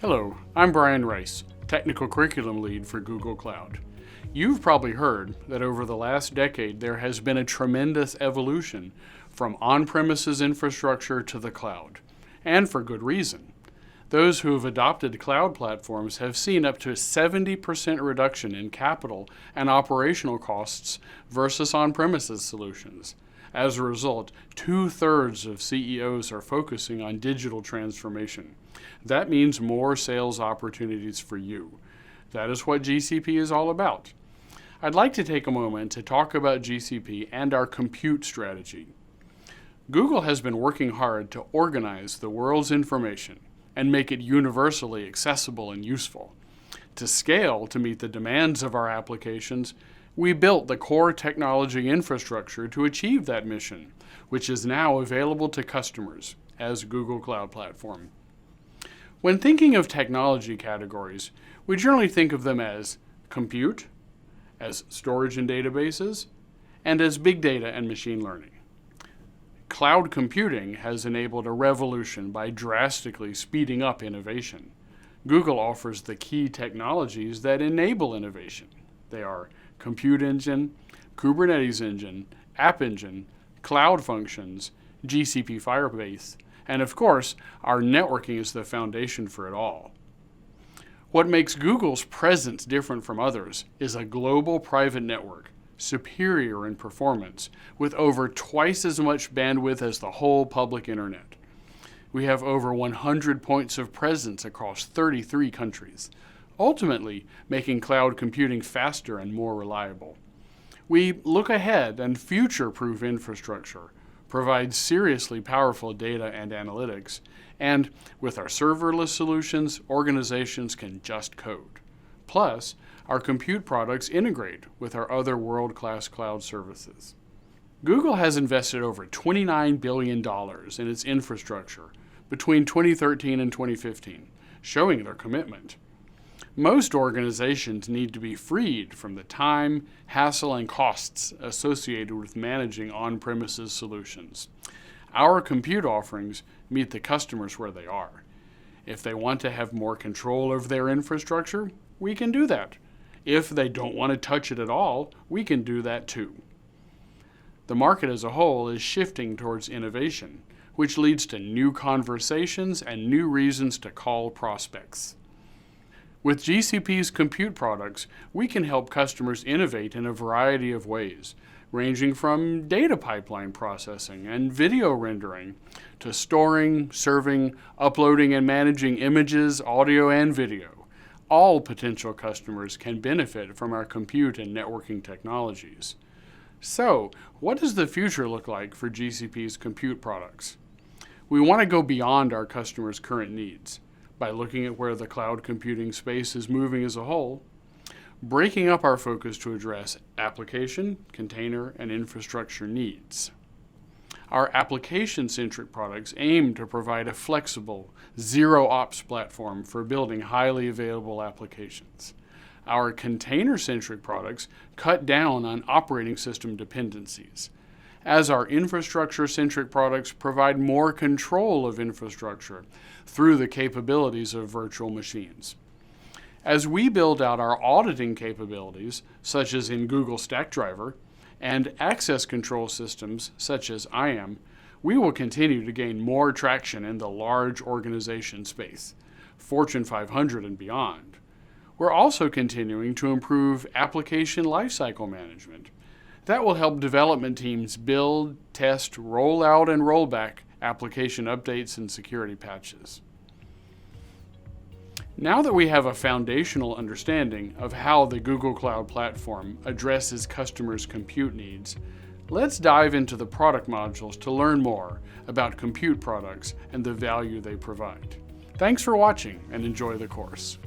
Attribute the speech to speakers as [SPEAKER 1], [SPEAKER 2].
[SPEAKER 1] Hello, I'm Brian Rice, Technical Curriculum Lead for Google Cloud. You've probably heard that over the last decade there has been a tremendous evolution from on-premises infrastructure to the cloud, and for good reason. Those who have adopted cloud platforms have seen up to a 70% reduction in capital and operational costs versus on-premises solutions. As a result, 2/3 of CEOs are focusing on digital transformation. That means more sales opportunities for you. That is what GCP is all about. I'd like to take a moment to talk about GCP and our compute strategy. Google has been working hard to organize the world's information and make it universally accessible and useful. To scale to meet the demands of our applications, we built the core technology infrastructure to achieve that mission, which is now available to customers as Google Cloud Platform. When thinking of technology categories, we generally think of them as compute, as storage and databases, and as big data and machine learning. Cloud computing has enabled a revolution by drastically speeding up innovation. Google offers the key technologies that enable innovation. They are Compute Engine, Kubernetes Engine, App Engine, Cloud Functions, GCP Firebase, and of course, our networking is the foundation for it all. What makes Google's presence different from others is a global private network, superior in performance, with over twice as much bandwidth as the whole public internet. We have over 100 points of presence across 33 countries, ultimately making cloud computing faster and more reliable. We look ahead and future-proof infrastructure, provide seriously powerful data and analytics, and with our serverless solutions, organizations can just code. Plus, our compute products integrate with our other world-class cloud services. Google has invested over $29 billion in its infrastructure between 2013 and 2015, showing their commitment. Most organizations need to be freed from the time, hassle, and costs associated with managing on-premises solutions. Our compute offerings meet the customers where they are. If they want to have more control over their infrastructure, we can do that. If they don't want to touch it at all, we can do that too. The market as a whole is shifting towards innovation, which leads to new conversations and new reasons to call prospects. With GCP's compute products, we can help customers innovate in a variety of ways, ranging from data pipeline processing and video rendering to storing, serving, uploading, and managing images, audio, and video. All potential customers can benefit from our compute and networking technologies. So, what does the future look like for GCP's compute products? We want to go beyond our customers' current needs by looking at where the cloud computing space is moving as a whole, breaking up our focus to address application, container, and infrastructure needs. Our application-centric products aim to provide a flexible, zero-ops platform for building highly available applications. Our container-centric products cut down on operating system dependencies, as our infrastructure-centric products provide more control of infrastructure through the capabilities of virtual machines. As we build out our auditing capabilities, such as in Google Stackdriver, and access control systems, such as IAM, we will continue to gain more traction in the large organization space, Fortune 500 and beyond. We're also continuing to improve application lifecycle management. That will help development teams build, test, roll out, and roll back application updates and security patches. Now that we have a foundational understanding of how the Google Cloud Platform addresses customers' compute needs, let's dive into the product modules to learn more about compute products and the value they provide. Thanks for watching and enjoy the course.